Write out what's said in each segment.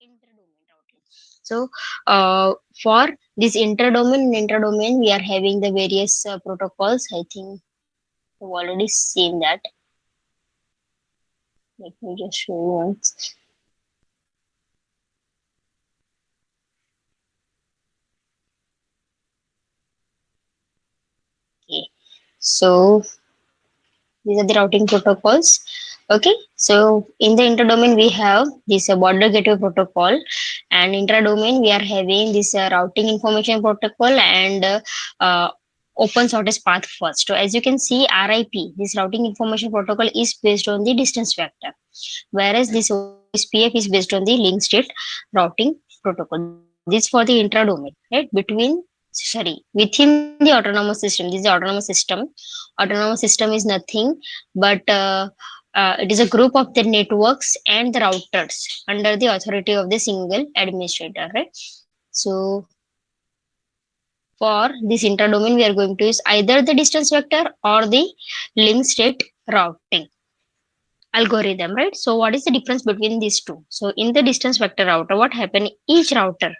interdomain routing. So, for this interdomain, we are having the various protocols. I think you've already seen that. Let me just show you once. Okay. So, these are the routing protocols. Okay. So, in the interdomain, we have this border gateway protocol, and intradomain, we are having this routing information protocol and open shortest path first. So, as you can see, RIP, this routing information protocol is based on the distance vector, whereas this OSPF is based on the link state routing protocol. This for the intradomain, right? Within the autonomous system. This is the autonomous system. Autonomous system is nothing but it is a group of the networks and the routers under the authority of the single administrator, right? So for this interdomain, we are going to use either the distance vector or the link state routing algorithm, right? So what is the difference between these two? So in the distance vector router, what happened? Each router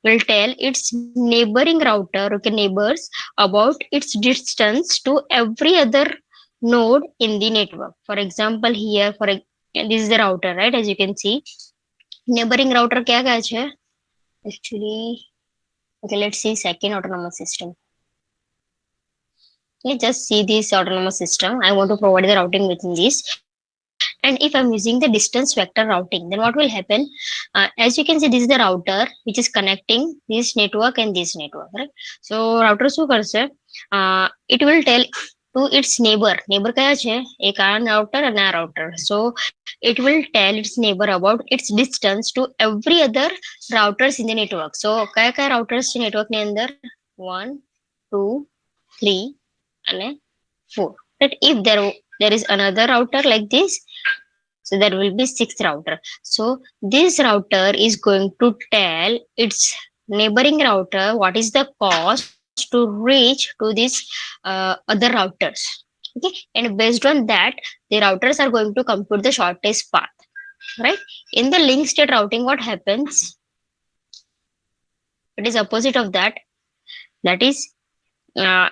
will tell its neighboring router, okay, neighbors, about its distance to every other node in the network. For example, here this is the router, right? As you can see, neighboring router क्या कहता है? Actually, okay, let's see second autonomous system. Okay, just see this autonomous system. I want to provide the routing within this. And if I'm using the distance vector routing, then what will happen? As you can see, this is the router which is connecting this network and this network, right? So router શું કરશે? It will tell to its neighbor. Neighbor કયા છે? એક આ router and આ router. So it will tell its neighbor about its distance to every other routers in the network. So કયા routers છે network ની અંદર? 1, 2, 3 અને 4. But if there is another router like this, so there will be sixth router. So this router is going to tell its neighboring router what is the cost to reach to these other routers. Okay, and based on that, the routers are going to compute the shortest path, right? In the link state routing, what happens? It is opposite of that. That is, uh,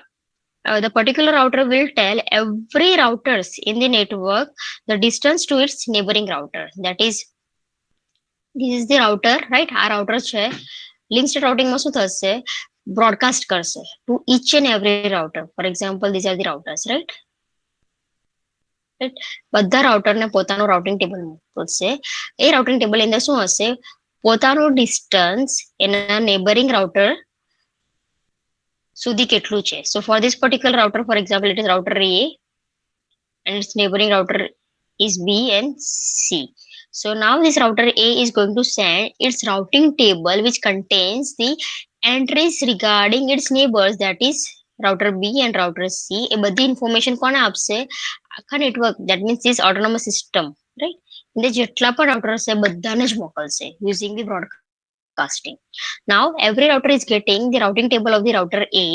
the particular router will tell every routers in the network the distance to its neighboring router. That is, this is the router, right? આ router છે. Link state routing માં શું થશે? Broadcast કરશે to each and every router. For example, these are the routers, right? બધા રાઉટરને પોતાનું routing table મળશે. એ routing table અંદર શું હશે? પોતાનું ડિસ્ટન્સ એના નેબરિંગ રાઉટર સુધી કેટલું છે. So for this particular router, for example, it is router A and its neighboring router is B and C. So now this router A is going to send its routing table which contains the entries regarding its neighbors, that is router B and router C. એ બધી information કોને આપશે? આખા network, that means this autonomous system, right? એટલે જેટલા પણ routers છે બધાને જ મોકલશે using the broadcasting. Now every router is getting the routing table of the router A.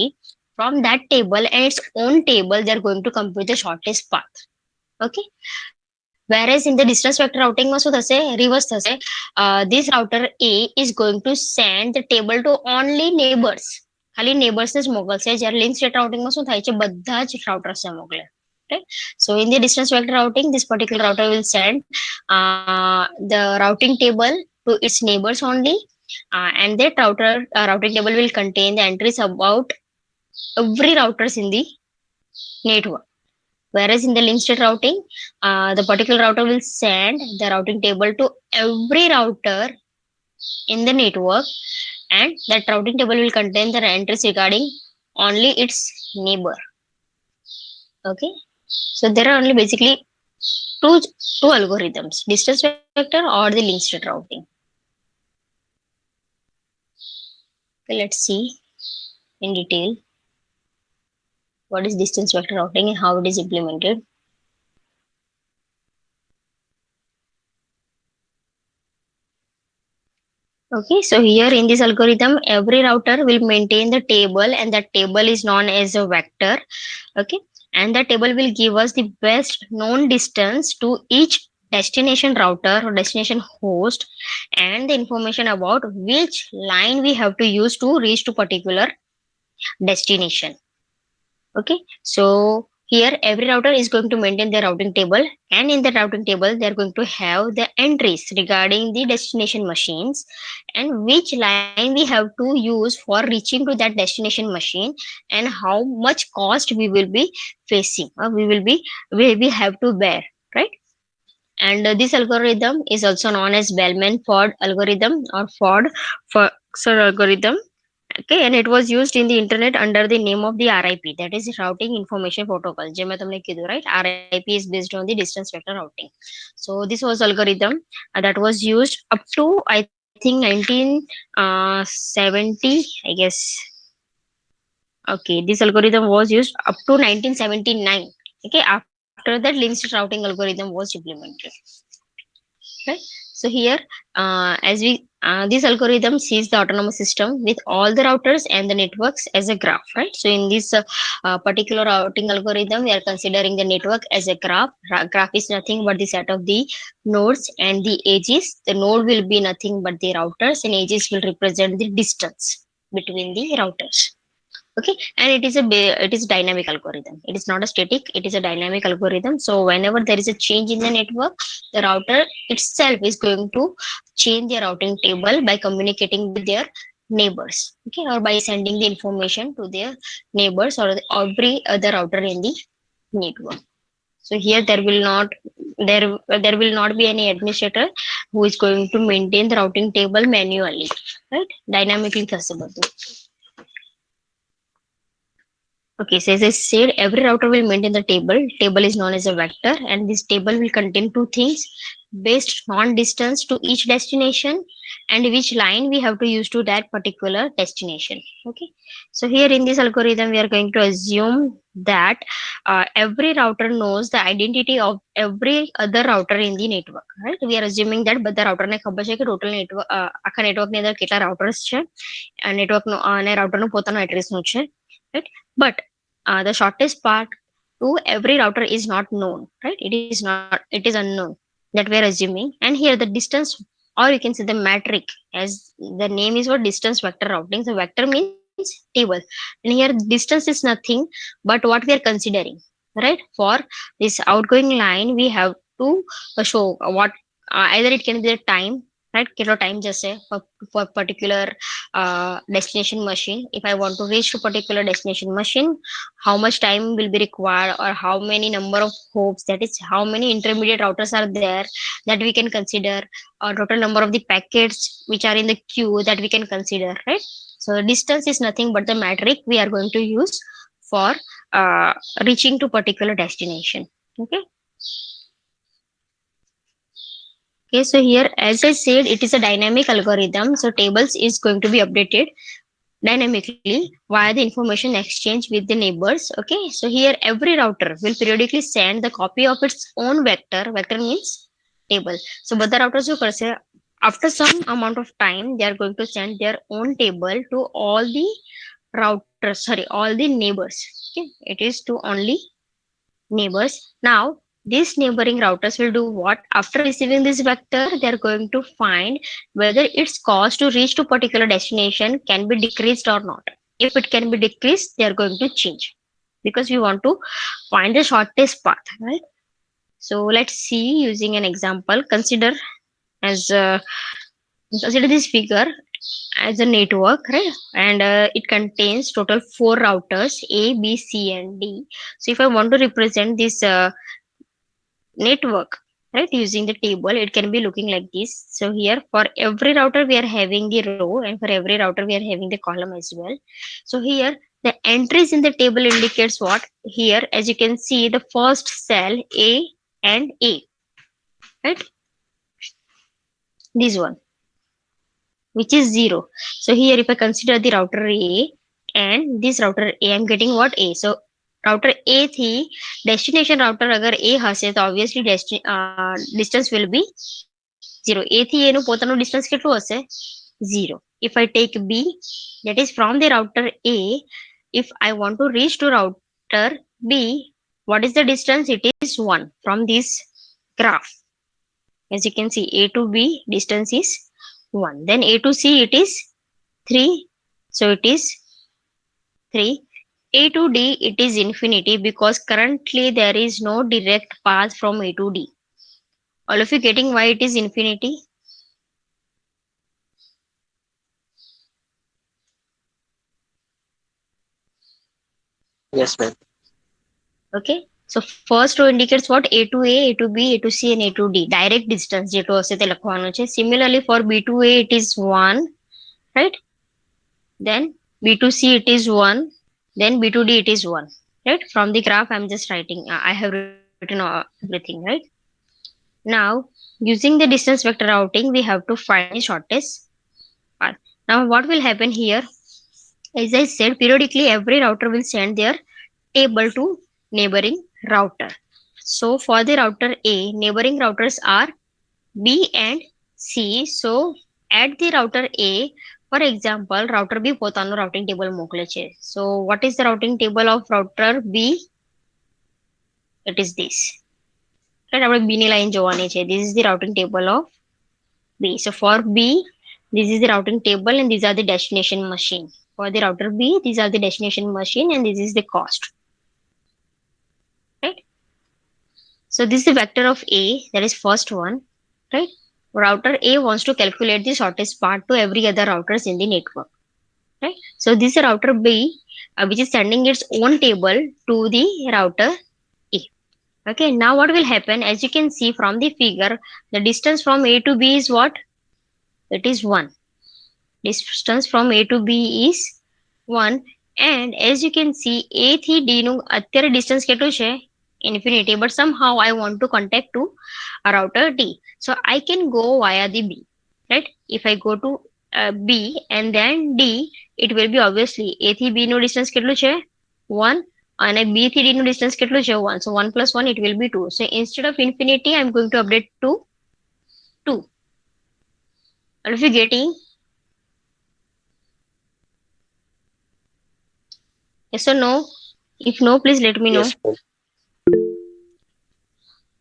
From that table and its own table, they are going to compute the shortest path. Okay, whereas in the distance vector routing માં શું થશે? Reverse થશે. This router A is going to send the table to only neighbors. ખાલી neighbors ને જ મોકલશે. જ્યારે link state routing માં શું થાય છે? બધા જ routers ને મોકલે. Right? So in the distance vector routing, this particular router will send the routing table to its neighbors only, and that routing table will contain the entries about every routers in the network. Whereas in the link state routing, the particular router will send the routing table to every router in the network, and that routing table will contain the entries regarding only its neighbor. Okay, so there are only basically two algorithms: distance vector or the link state routing. Okay, let's see in detail what is distance vector routing and how it is implemented. Okay, so here in this algorithm, every router will maintain the table, and that table is known as a vector. Okay, and the table will give us the best known distance to each destination router or destination host and the information about which line we have to use to reach to particular destination. Okay, so here every router is going to maintain their routing table, and in the routing table they are going to have the entries regarding the destination machines and which line we have to use for reaching to that destination machine, and how much cost we will be facing, or we have to bear, right? And this algorithm is also known as Bellman-Ford algorithm or Ford-Foxer algorithm. Okay, and it was used in the internet under the name of the RIP, that is Routing Information Protocol. જે મેં તમને કીધું, right? RIP is based on the distance vector routing. So this was algorithm that was used up to I think 1970, I guess. Okay, this algorithm was used up to 1979. Okay, after that, linked routing algorithm was implemented. Right. So here, as we this algorithm sees the autonomous system with all the routers and the networks as a graph, right? So in this particular routing algorithm, we are considering the network as a graph. Graph is nothing but the set of the nodes and the edges. The node will be nothing but the routers, and edges will represent the distance between the routers. Okay, and it is dynamic algorithm. It is not a static, it is a dynamic algorithm. So whenever there is a change in the network, the router itself is going to change their routing table by communicating with their neighbors, okay, or by sending the information to their neighbors or every other router in the network. So here there there will not be any administrator who is going to maintain the routing table manually, right? Dynamically possible. Okay, so as I said, every router will maintain the table. Table is known as a vector, and this table will contain two things based on distance to each destination and which line we have to use to that particular destination. Okay, so here in this algorithm, we are going to assume that every router knows the identity of every other router in the network. Right? We are assuming that બધા router ને ખબર છે કે total network આખા network ની અંદર કેટલા routers છે, network નો અને router નું પોતાનું address નું છે, right? But the shortest path to every router is not known, right? It is unknown, that we are assuming. And here the distance, or you can say the metric, as the name is for distance vector routing. So vector means table, and here distance is nothing but what we are considering, right? For this outgoing line, we have to show what either it can be the time, right? Kilo time just say for particular destination machine. If I want to reach to particular destination machine, how much time will be required, or how many number of hopes, that is how many intermediate routers are there that we can consider, or total number of the packets which are in the queue that we can consider, right? So distance is nothing but the metric we are going to use for uh, reaching to particular destination. Okay. Okay, so here, as I said, it is a dynamic algorithm. So tables is going to be updated dynamically via the information exchange with the neighbors. Okay, so here every router will periodically send the copy of its own vector. Vector means table. So બધા routers શું કરશે, after some amount of time they are going to send their own table to all the routers, sorry, all the neighbors. Okay, it is to only neighbors. Now these neighboring routers will do what? After receiving this vector, they are going to find whether its cost to reach to particular destination can be decreased or not. If it can be decreased, they are going to change, because we want to find the shortest path, right? So let's see using an example. As consider this figure as a network, right? And it contains total four routers A, B, C, and D. So if I want to represent this network, right, using the table, it can be looking like this. So here for every router we are having the row, and for every router we are having the column as well. So here the entries in the table indicates what? Here, as you can see, the first cell A and A, right? This one, which is 0. So here if I consider the router A and this router A, I'm getting what? A. So router A થી destination router અગર A હશે તો obviously distance will be 0. A થી A નું પોતાનું distance કેટલું હશે? 0. If I take B, that is from the router A, if I want to reach to router B, what is the distance? It is 1 from this graph. As you can see, A to B distance is 1. Then A to C it is 3. So it is 3. A to D it is infinity because currently there is no direct path from A to D. All of you getting why it is infinity? Yes, ma'am. Okay. So first row indicates what? A to A to B, A to C and A to D. Direct distance જેટલું હશે તે લખવાનું છે. Similarly for B to A it is 1, right? Then B to C it is 1. Then B to D it is 1. Right? From the graph I'm just writing. I have written everything, right? Now using the distance vector routing we have to find the shortest path. Now what will happen here? As I said, periodically every router will send their table to neighboring router. So for the router A, neighboring routers are B and C. So at the router A, for example, router B પોતાનું routing table મોકલે છે. So what is the routing table of router B? It is this. Right, આપણે B ની line જોવાની છે. This is the routing table of B. So for B, this is the routing table and these are the destination machine. For the router B, these are the destination machine and this is the cost. Right. So this is the vector of A, that is first one, right? Router A wants to calculate the shortest path to every other routers in the network, right? So this is router B, which is sending its own table to the router A. Okay, now what will happen? As you can see from the figure, the distance from A to B is what? It is 1. Distance from A to B is 1 and as you can see A થી D નું અત્યારે distance કેટલું છે? Infinity, but somehow I want to contact to a router D. So I can go via the B, right? If I go to B and then D, it will be obviously A થી B નું distance કેટલું છે? 1 and B થી D નું distance કેટલું છે? 1. So 1 plus 1 it will be 2. So instead of infinity I'm going to update to 2. Are you getting? Yes or no? If no, please let me know. Yes, ma'am.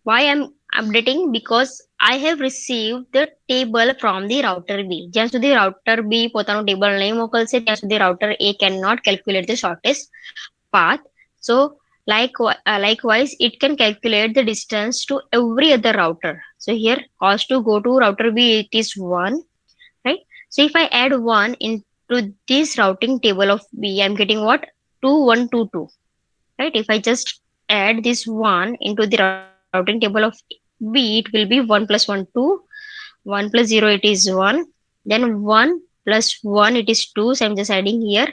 Why I'm updating? Because I have received the table from the router B. જ્યાં સુધી router B પોતાનું table નહીં મોકલશે ત્યાં સુધી router A cannot calculate the shortest path. So likewise it can calculate the distance to every other router. So here cost to go to router B it is 1, right? So if I add 1 into this routing table of B, I'm getting what? 2 1 2 2, right? If I just add this 1 into the routing table of B, it will be 1 plus 1 2, 1 plus 0 it is 1, then 1 plus 1 it is 2, so I'm just adding here,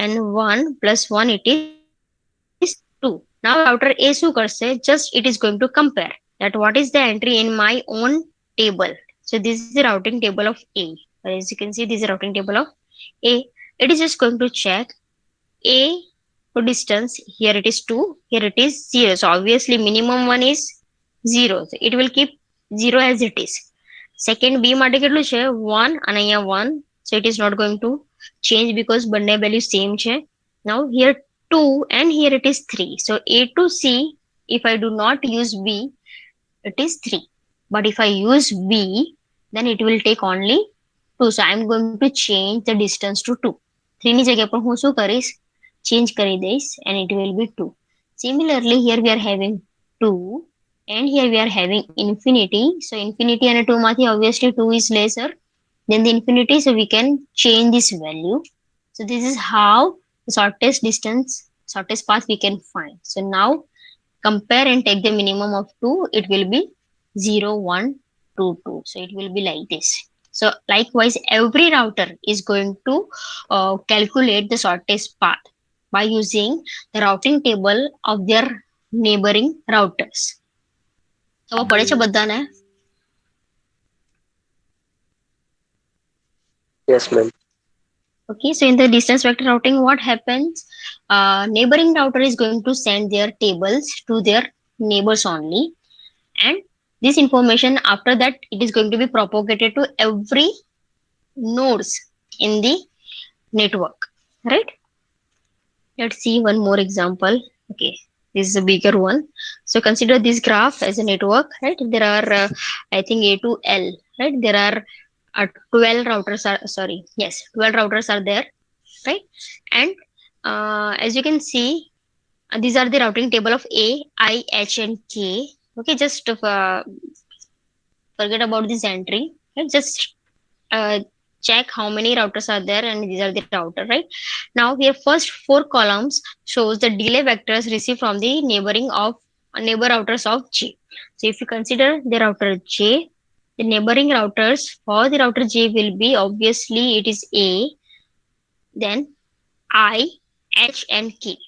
and 1 plus 1 it is 2. Now router A શું કરશે? Just it is going to compare that what is the entry in my own table. So this is the routing table of A. As you can see, this is the routing table of A. It is just going to check A for distance. Here it is 2, here it is 0. So obviously minimum one is 0. So it will keep 0 as it is. Second B માટે કેટલું છે? 1 અને અહીંયા 1. So it is not going to change because બંને value same છે. Now here 2 and here it is 3. So A to C, if I do not use B, it is 3. But if I use B, then it will take only 2. So I'm going to change the distance to 2. 3 ની જગ્યા પર હું શું કરીશ? Change કરી દઈશ and it will be 2. Similarly, here we are having 2 and here we are having infinity. So infinity and 2 માંથી obviously 2 is lesser than the infinity. So we can change this value. So this is how the shortest distance, shortest path we can find. So now compare and take the minimum of 2, it will be 0 1 2 2. So it will be like this. So likewise every router is going to calculate the shortest path by using the routing table of their neighboring routers. ખબર પડે છે બધાને? Yes, ma'am. Okay, so in the distance vector routing, what happens? Neighboring router is going to send their tables to their neighbors only, and this information after that it is going to be propagated to every nodes in the network, right? Let's see one more example. Okay, This is a bigger one. So consider this graph as a network, right? There are I think A to L, right? There are 12 routers are, sorry, yes, 12 routers are there, right? And as you can see, these are the routing table of A, I, H, and K. Okay, just forget about this entry, right? Just uh, check how many routers are there, and these are the router, right? Now here first four columns shows the delay vectors received from the neighbor routers of J. So if you consider the router J, the neighboring routers for the router J will be, obviously it is A, then I, H, and K.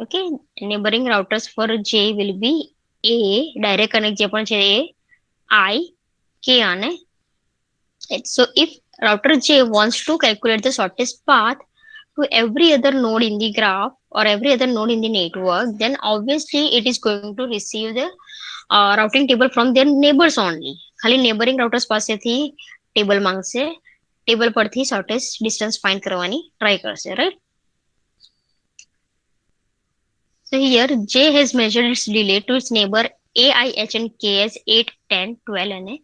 Okay, neighboring routers for J will be A, direct connect જે પણ છે A, I, K અને H. So if router J wants to calculate the shortest path to every other node in the graph or every other node in the network, then obviously it is going to receive the routing table from their neighbors only. ખાલી neighboring routers પાસેથી table માંગશે, table પરથી shortest distance find કરવાની try કરશે, right? So here J has measured its delay to its neighbor A, I, H and K as 8, 10, 12 અને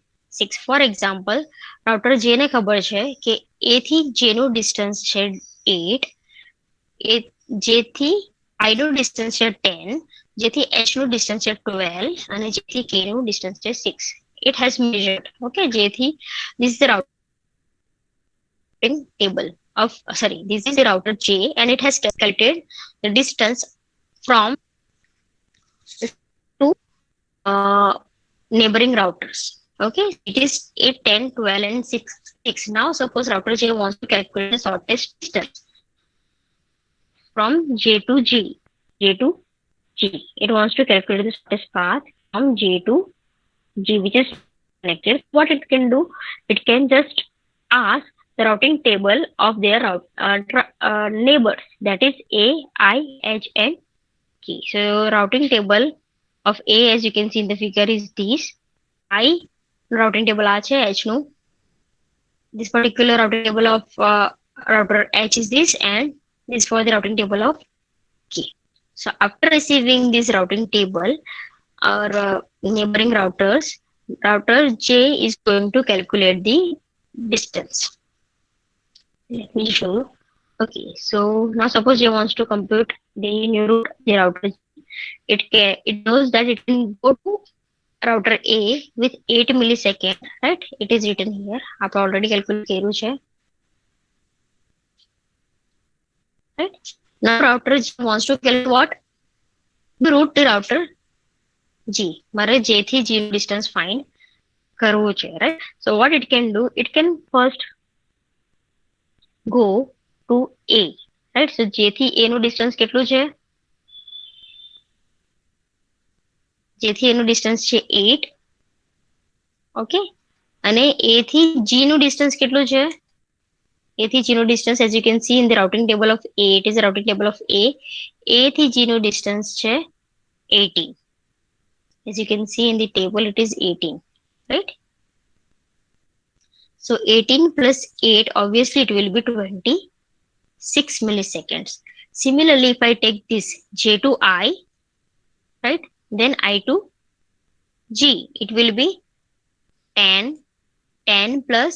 6. For example, router J ને ખબર છે કે A થી J નું distance છે 8, A J થી I નું distance છે 10, જેથી H નું distance છે 12 અને જેથી K નું distance છે 6. It has measured, okay, જેથી this is the routing table of, sorry, this is the router J and it has calculated the distance from two neighboring routers. Okay, so it is 8, 10, 12 and 6, 6. Now suppose router J wants to calculate the shortest distance from J to G. J to G. It wants to calculate the shortest path from J to G, which is direct connected. What it can do, it can just ask the routing table of their neighbors, that is A, I, H and K. So routing table of A, as you can see in the figure, is this. I routing table આ છે H નું. This particular routing table of router H is this, and this for the routing table of K. So after receiving this routing table, our neighboring routers, router J is going to calculate the distance. Let me show you. Okay, so now suppose J wants to compute the new route, the router J. It knows that it can go to router A with 8 millisecond, right? It is written here. આપણે already calculate કર્યું છે, right? Now router G wants to calculate what? The route to router G. મારે J થી G નું distance find કરવું છે, right? So what it can do, it can first go to A, right? So J થી A નું distance કેટલું છે? J થી A નું distance છે 8, okay? અને A થી G નું distance કેટલું છે? A થી G નું distance, as you can see in the routing table of A, it is the routing table of A. A થી G નું distance છે 18. As you can see in the table, it is 18, right? So 18 plus 8, obviously it will be 26 milliseconds. Similarly, if I take this J to I, right, then I to G, it will be 10, 10 plus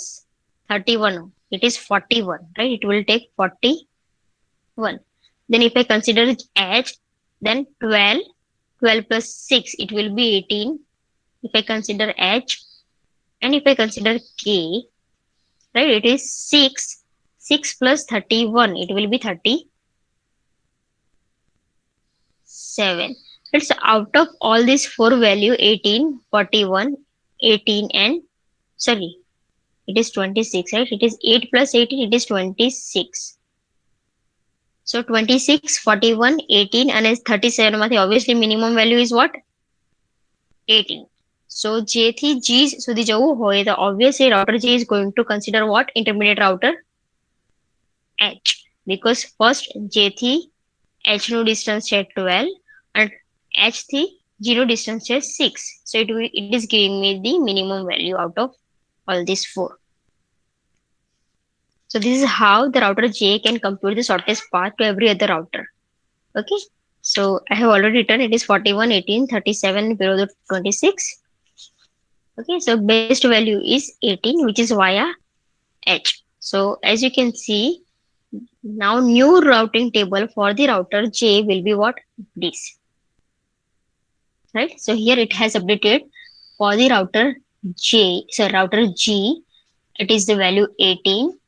31, it is 41, right? It will take 41. Then if I consider H, then 12, 12 plus 6, it will be 18. If I consider H, and if I consider K, right, it is 6, 6 plus 31, it will be 37. It's out of all these four value, 18, 41, 18 and, sorry, it is 26, right? It is 8 plus 18, it is 26. So 26, 41, 18 and 37 માંથી obviously minimum value is what? 18. So J થી G સુધી જવું હોય તો obviously router J is going to consider what? Intermediate router H, because first J થી H નું distance છે 12 and H થી G નું distance છે 6. So it is giving me the minimum value out of all these four. So this is how the router J can compute the shortest path to every other router. Okay. So I have already written it is 41, 18, 37 below the 26. Okay, so best value is 18, which is via H. So as you can see, now new routing table for the router J will be what? This, right? So here it has updated for the router J, so router G, it is the value 18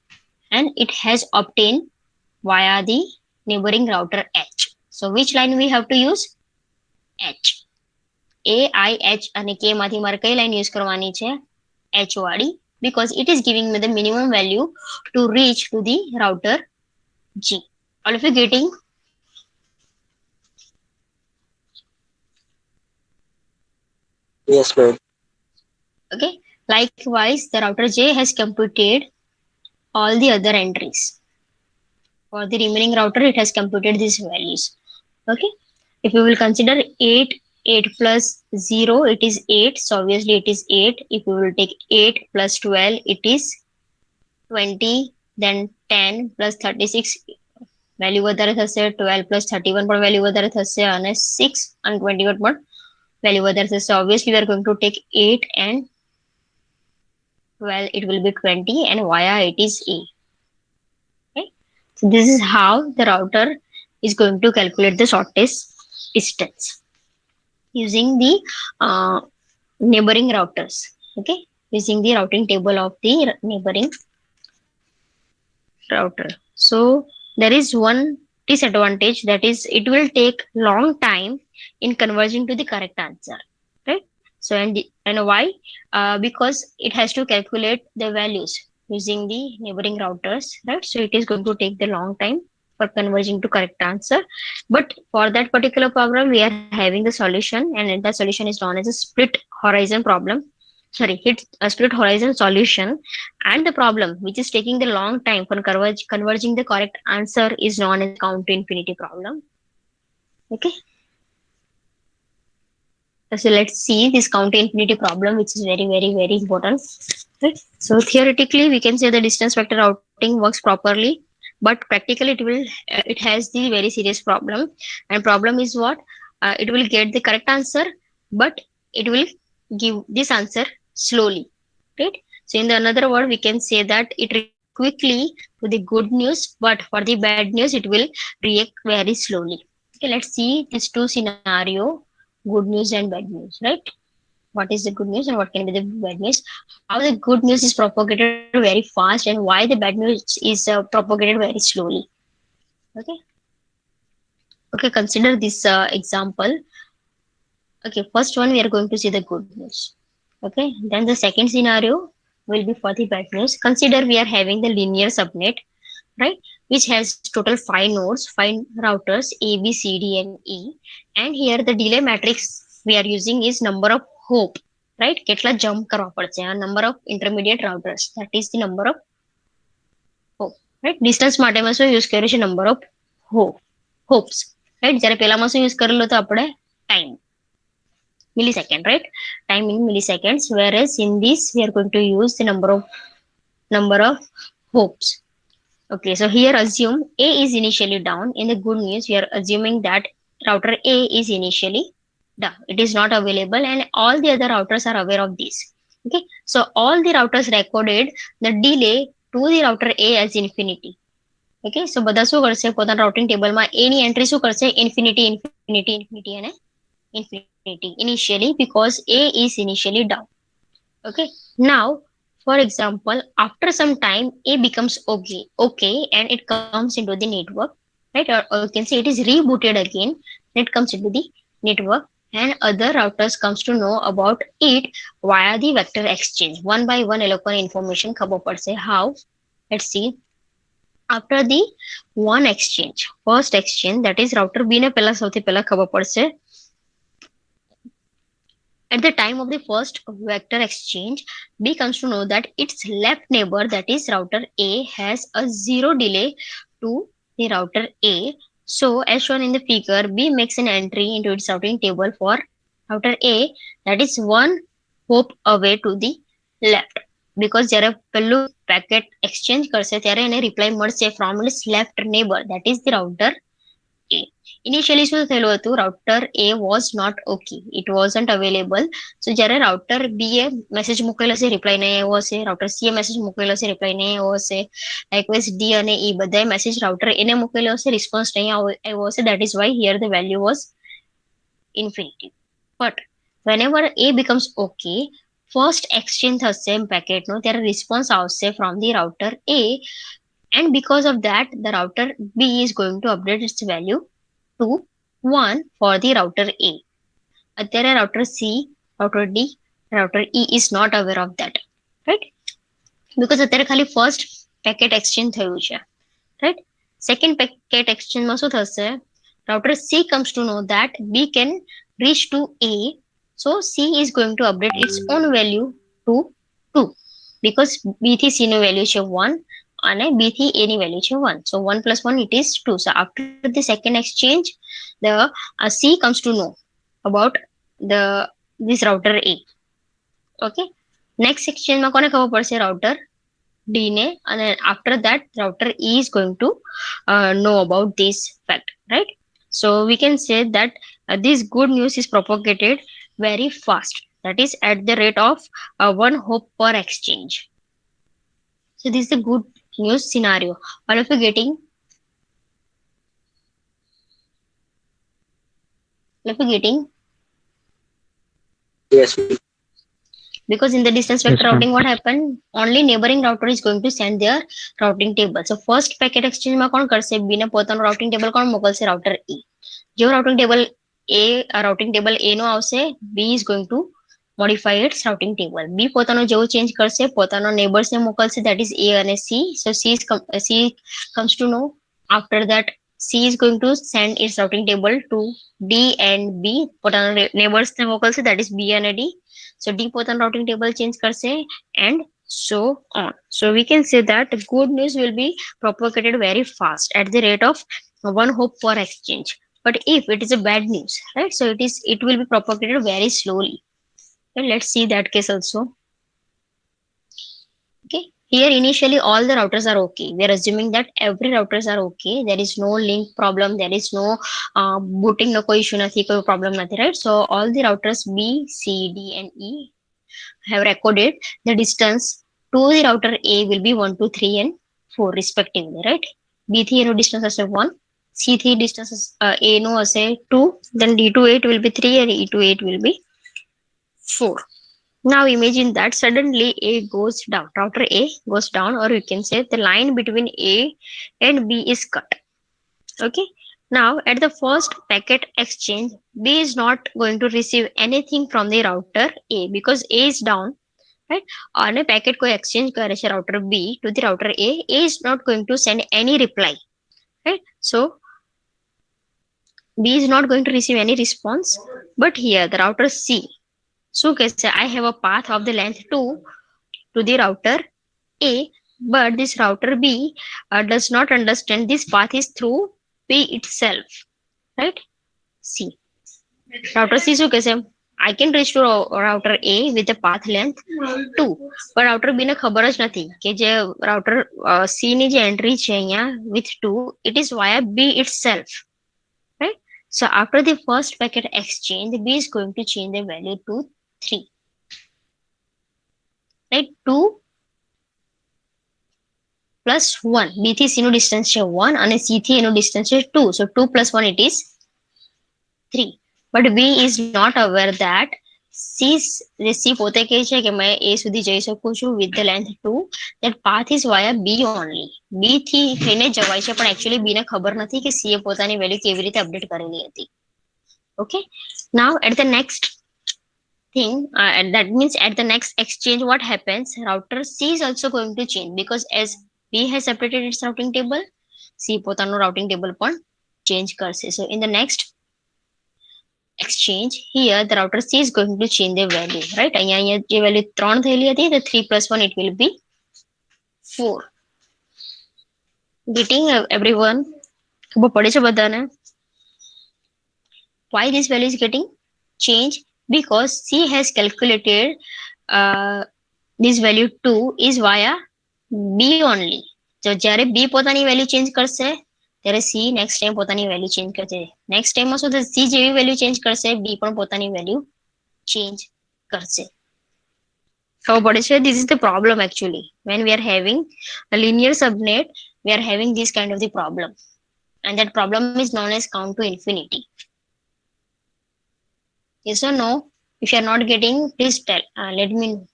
and it has obtained via the neighboring router H. So which line we have to use? H. A, I, H અને K માંથી મારે કઈ line use કરવાની છે? H વાળી, because it is giving me the minimum value to reach to the router G. All of you getting? Yes, ma'am. Okay. Likewise, the router J has computed all the other entries. For the remaining router, it has computed these values. Okay. If you will consider 8, 8 plus 0, it is 8. So obviously it is 8. If you will take 8 plus 12, it is 20. Then 10 plus 36, value વધારે થશે. 12 plus 31 પણ value વધારે થશે. અને 6 and 21 પણ value વધારે થશે. So obviously we are going to take 8 and 12, it will be 20, and via it is A. Right? So this is how the router is going to calculate the shortest distance using the neighboring routers. Okay, using the routing table of the neighboring router. So there is one disadvantage, that is it will take long time in converging to the correct answer, right? So and why? Because it has to calculate the values using the neighboring routers, right? So it is going to take the long time for converging to correct answer. But for that particular problem, we are having the solution, and that solution is known as a split horizon problem. Sorry, it's a split horizon solution, and the problem which is taking the long time for converging the correct answer is known as count to infinity problem. Okay, so let's see this count to infinity problem, which is very very very important. Right? So theoretically we can say the distance vector routing works properly, but practically it has the very serious problem. And problem is what? It will get the correct answer, but it will give this answer slowly, right? So in the another word, we can say that it reacts quickly to the good news, but for the bad news it will react very slowly. Okay, let's see these two scenario: good news and bad news, right? What is the good news and what can be the bad news? How the good news is propagated very fast, and why the bad news is propagated very slowly. Okay, okay, consider this example. Okay, first one we are going to see the good news. Okay, then the second scenario will be for the bad news. Consider we are having the linear subnet, right, which has total 5 routers A, B, C, D, and E. And here the delay matrix we are using is number of hope, right? કેટલા jump કરવા પડશે, a number of intermediate routers, that is the number of hope, right? Distance માટે માં શું use કર્યું છે? Number of hope, hopes, right? જ્યારે પેલામાં શું use કરેલો હતો આપણે? Time, millisecond, right? Time in milliseconds, whereas in this we are going to use the number of hopes. Okay, so here assume A is initially down. In the good news, we are assuming that router A is initially down. It is not available, and all the other routers are aware of this. Okay, so all the routers recorded the delay to the router A as infinity. Okay, so બધા શું કરશે? પોતાના routing table માં A ની entry શું કરશે? Infinity, infinity, infinity અને infinity initially, because A is initially down. Okay, now for example, after some time A becomes okay and it comes into the network, right? Or you can say it is rebooted again, and it comes into the network, and other routers comes to know about it via the vector exchange. One by one એ લોકોને information ખબર પડશે. How? Let's see. After the one exchange, first exchange, that is router B ને પહેલા સૌથી પહેલા ખબર પડશે. At the time of the first vector exchange, B comes to know that its left neighbor, that is router A, has a zero delay to the router A. So, as shown in the figure, B makes an entry into its routing table for router A, that is one hop away to the left. Because જ્યારે પેલું packet exchange કરશે ત્યારે એને reply મળશે from its left neighbor, that is the router A. Initially શું થયેલું હતું, router A was not okay, it wasn't available. So જ્યારે રાઉટર બી એ મેસેજ મૂકેલો હશે, રિપ્લાય નહીં આવ્યો હશે, રાઉટર સી એ મેસેજ મૂકેલો હશે, રિપ્લાય નહીં આવ્યો હશે, લાઇકવાઇઝ ડી અને ઈ બધાએ મેસેજ રાઉટર એને મૂકેલો હશે, રિસ્પોન્સ નહીં આવ્યો હશે. That is why here the value was infinity. But whenever a becomes okay, first exchange થશે પેકેટનો, ત્યારે રિસ્પોન્સ આવશે from the router a, and because of that the router b is going to update its value to 1 for the router a. અત્યારે router c, router d, router e is not aware of that, right? Because અત્યારે ખાલી first packet exchange થયું છે, right? Second packet exchange માં શું થશે, router c comes to know that b can reach to a, so c is going to update its own value to 2, because b થી c નું value છે 1 અને b થી a ની value છે 1, so 1 plus 1 it is 2. So after the second exchange, the c comes to know about the this router a. Okay, next exchange માં કોને ખબર પડશે, router d ને, અને after that router e is going to know about this fact, right? So we can say that this good news is propagated very fast, that is at the rate of 1 hop per exchange. So this is the good news scenario. All of you getting? All of you getting? Yes, ma'am. Because in the distance vector Yes, ma'am. routing, what happened, only neighboring router is going to send their routing table. So first packet exchange માં કોણ કરશે, b ને પોતાનું routing table કોણ મોકલશે, router e. જેવું routing table a નો આવશે, b is going to modify its routing table. b પોતાનો જેવું ચેન્જ કરશે, પોતાનો નેબર્સ ને મોકલશે, that is a અને c. So c comes to know. After that c is going to send its routing table to d and b, પોતાના neighbours ને મોકલશે, that is b અને d. So d પોતાનું routing table change કરશે, and so on. So we can say that good news will be propagated very fast at the rate of 1 hop per exchange. But if it is a bad news, right, so it will be propagated very slowly. Okay, let's see that case also. Okay, here initially all the routers are okay, we are assuming that every routers are okay, there is no link problem, there is no booting no કોઈ issue નથી, કોઈ problem નથી, right? So all the routers b, c, d and e have recorded the distance to the router a will be 1, 2, 3 and 4 respectively, right? b થી એનું distance હશે 1, c થી distance a નું હશે 2, then d to 8 will be 3 and e to 8 will be 4. Now imagine that suddenly a goes down, router a goes down, or you can say the line between a and b is cut. Okay, now at the first packet exchange, b is not going to receive anything from the router a because a is down, right? અને packet કોઈ exchange કરે છે router b to the router a is not going to send any reply, right? So b is not going to receive any response. But here the router c, so I have a path of the length 2 to the router a, but this router b does not understand this path is through b itself, right? C, router c શું કહેશે, I can reach to router a with the path length 2, but router b ને ખબર જ નથી કે જે router c ની જે entry છે અહીંયા with 2, it is via b itself, right? So after the first packet exchange, b is going to change the value to 3, right? 2 plus 1, b થી c નું distance છે 1 અને c થી એનું distance છે 2, so 2 plus 1 it is 3. But b is not aware that c પોતે કહે છે કે મેં a સુધી જઈ શકું છું with the length 2, that path is via b only. b થી થઈને જવાય છે, પણ actually b ને ખબર નથી કે c એ પોતાની વેલ્યુ કેવી રીતે અપડેટ કરેલી હતી. Okay, now at the next thing, and that means at the next exchange what happens, router c is also going to change, because as b has updated its routing table, c પોતાનું routing table પણ change કરશે. So in the next exchange, here the router c is going to change the value, right? અહીંયા જે value 3 થયેલી હતી, the 3 plus 1 it will be 4. Getting everyone? ખબર પડે છે બધાને? Why this value is getting changed? Because c has calculated this value 2 is via b only. So જ્યારે b પોતાની value change કરશે, ત્યારે સી નેક્સ્ટ ટાઈમ પોતાની વેલ્યુ ચેન્જ કરશે. નેક્સ્ટ ટાઈમમાં શું થશે, સી જેવી વેલ્યુ ચેન્જ કરશે, બી પણ પોતાની વેલ્યુ ચેન્જ કરશે. ખબર પડે છે? This is the problem actually. When we are having a linear subnet, we are having this kind of the problem. And that problem is known as count to infinity. Yes or no? If you are not getting, please tell. Let me know.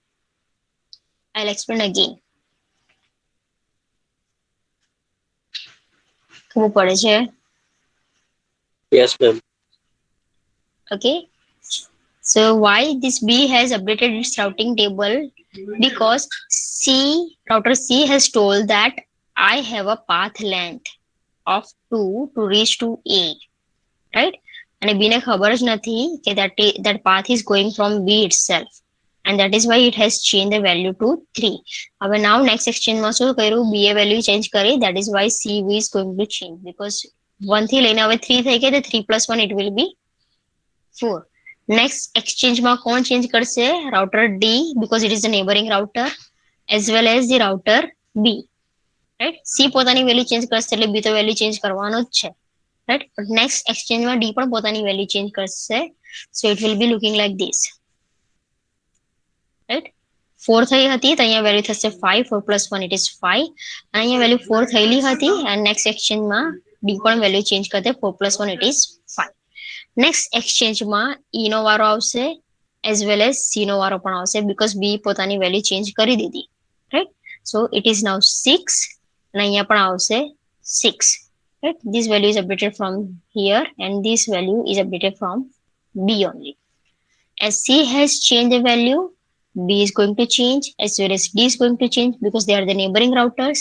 I'll explain again. ખબર પડે છે? Yes, ma'am. Okay. So why this B has updated its routing table? Because router C has told that I have a path length of 2 to reach to A, right? And B ને ખબર જ નથી કે that path is going from B itself. And that is why it has changed the value to 3. હવે now next exchange માં શું કર્યું? B એ value change કરી. That is why C is going to change. Because 1 થી લઈને હવે 3 થઈ ગયા, તો 3 plus 1 it will be 4. Next exchange માં કોણ change કરશે? Router D, because it is the neighboring router, as well as the router B, right? C પોતાની વેલ્યુ ચેન્જ કરશે એટલે B તો વેલ્યુ ચેન્જ કરવાનો જ છે, right? But next exchange માં D પણ પોતાની વેલ્યુ ચેન્જ કરશે. So it will be looking like this, right? 4 થઈ હતી તો અહીંયા વેલ્યુ થશે 5. 4 plus 1 it is 5. અને અહીંયા વેલ્યુ 4 થયેલી હતી અને નેક્સ્ટ એક્સચેન્જમાં D પણ વેલ્યુ ચેન્જ કરશે. 4 plus 1 it is 5. નેક્સ્ટ એક્સચેન્જમાં E નો વારો આવશે, એઝ વેલ એઝ C નો વારો પણ આવશે, બીકોઝ B પોતાની વેલ્યુ ચેન્જ કરી દીધી, right? So it is now 6 અને અહીંયા પણ આવશે 6, right? This value is updated from here and this value is updated from B only. As C has changed the value, B is going to change, as well as D is going to change, because they are the neighboring routers.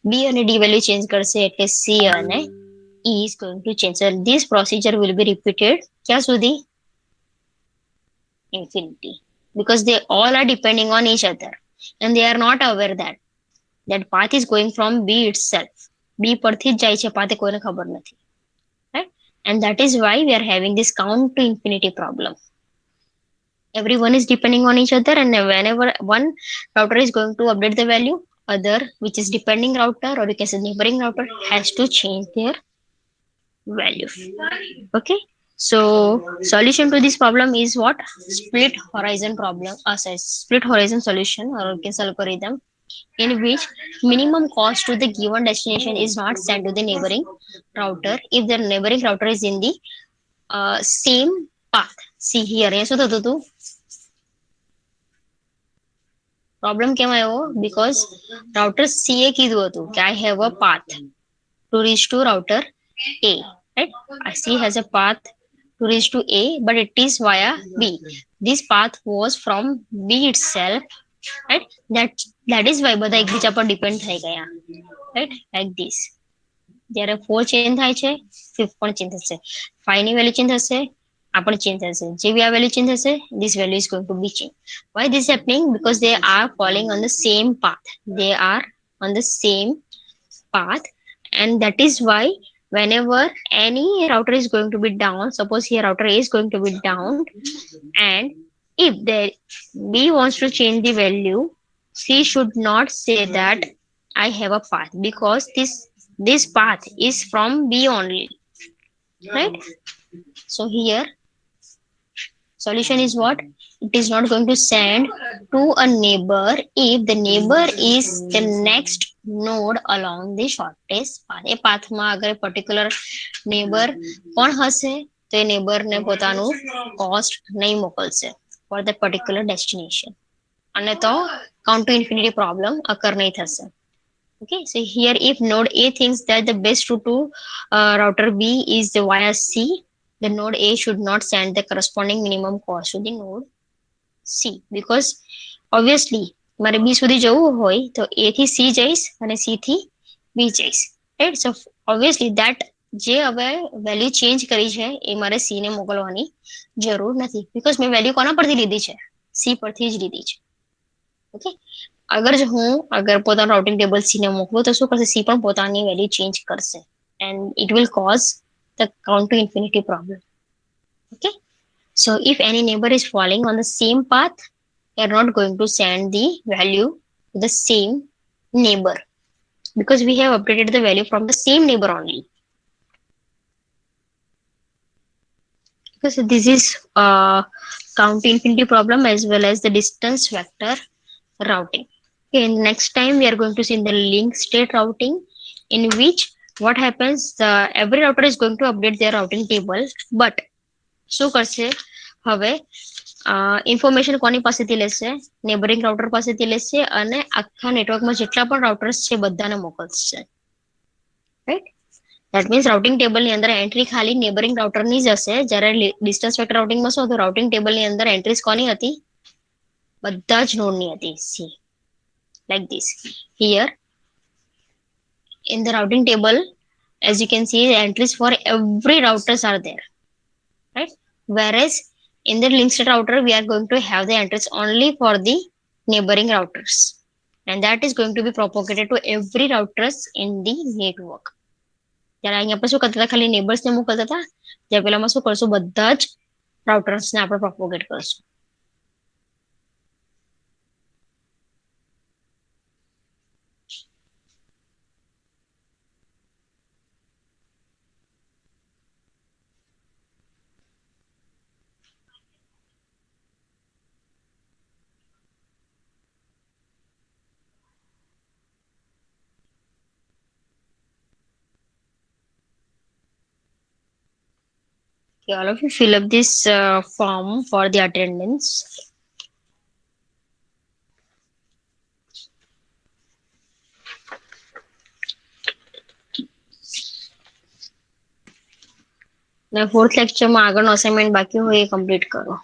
B અને D value change કરશે એટલે C અને E is going to change. So this procedure will be repeated ક્યાં સુધી? Infinity. Because they all are depending on each other and they are not aware that that path is going from B itself. B પરથી જ જાય છે path, કોઈને ખબર નથી, right? And that is why we are having this count to infinity problem. Everyone is depending on each other, and whenever one router is going to update the value, other, which is depending router or you can say neighboring router, has to change their value. Okay, so solution to this problem is what? Split horizon problem, split horizon solution or you can say algorithm, in which minimum cost to the given destination is not sent to the neighboring router if the neighboring router is in the same path. See here, શું થતું હતું? Problem કેમ આવ્યો? Because router C એ કીધું હતું કે I have a path to reach to router A, right? C has a path to reach to A, but it is via B. This path was from B itself, right? That is why બધા એકબીજા પર depend થઈ ગયા, right? Like this. જ્યારે 4 change થાય છે, 5 પણ change થશે. 5 ની વેલ્યુ ચેન્જ થશે, આ પણ ચેન્જ થશે. જેવી આ વેલ્યુ ચેન્જ થશે, this value is going to be changed. Why this is happening? Because they are falling on the same path. They are on the same path, and that is why whenever any router is going to be down, suppose here router A is going to be down, and if there B wants to change the value, C should not say that I have a path, because this path is from B only, right? So here solution is what? It is not going to send to a neighbor if the neighbor is the next node along the shortest path. એ પાથમાં અગર particular neighbour કોણ હશે તો એ નેબરને પોતાનું cost નહીં મોકલશે for the particular destination, અને તો કાઉન્ટ ટુ ઇન્ફિનિટી પ્રોબ્લેમ અકર નહીં થશે. Okay, so here if node A thinks that the best route to router B is the via C, the node A should not send the corresponding minimum cost to the node C, because obviously મારે B સુધી જવું હોય તો A થી C જઈશ અને C થી B જઈશ, right? So obviously that જે હવે વેલ્યુ ચેન્જ કરી છે એ મારે C ને મોકલવાની જરૂર નથી, because મેં વેલ્યુ કોના પરથી લીધી છે? C પરથી જ લીધી છે. ઓકે, અગર પોતાનું રાઉટિંગ ટેબલ સી ને મોકલું તો શું કરશે? સી પણ પોતાની વેલ્યુ ચેન્જ કરશે, and it will cause the count to infinity problem. Okay, so if any neighbor is falling on the same path, they are not going to send the value to the same neighbor, because we have updated the value from the same neighbor only. Because this is count infinity problem as well as the distance vector routing. Okay, next time we are going to see in the link state routing, in which what happens, the every router is going to update their routing table, but શું કરશે હવે information કોની પાસેથી લેશે, neighbouring router પાસેથી લેશે અને આખા નેટવર્કમાં જેટલા પણ રાઉટર્સ છે બધાને મોકલશે, રાઈટ. દેટ મીન્સ રાઉટિંગ ટેબલની અંદર એન્ટ્રી ખાલી નેબરિંગ રાઉટરની જ હશે, જ્યારે ડિસ્ટન્સ વેક્ટર રાઉટિંગમાં શું હતું, રાઉટિંગ ટેબલની અંદર એન્ટ્રીઝ કોની હતી, બધા જ નોડની હતી. C like this. Here in the routing table, as you can see, entries for every routers are there, right? Whereas in the link state router, we are going to have the entries only for the neighboring routers, and that is going to be propagated to every routers in the network. ત્યારે અહીંયા આપણે શું કરતા હતા, ખાલી નેબર્સને મોકલતા હતા, ત્યાં પેલામાં શું કરશું, બધા જ રાઉટર્સને આપણે પ્રોપોગેટ કરશું. Okay, all of you fill up this form for the attendance. ને ફોર્થ લેક્ચરમાં આગળનો અસાઇનમેન્ટ બાકી હોય એ કમ્પ્લીટ કરો.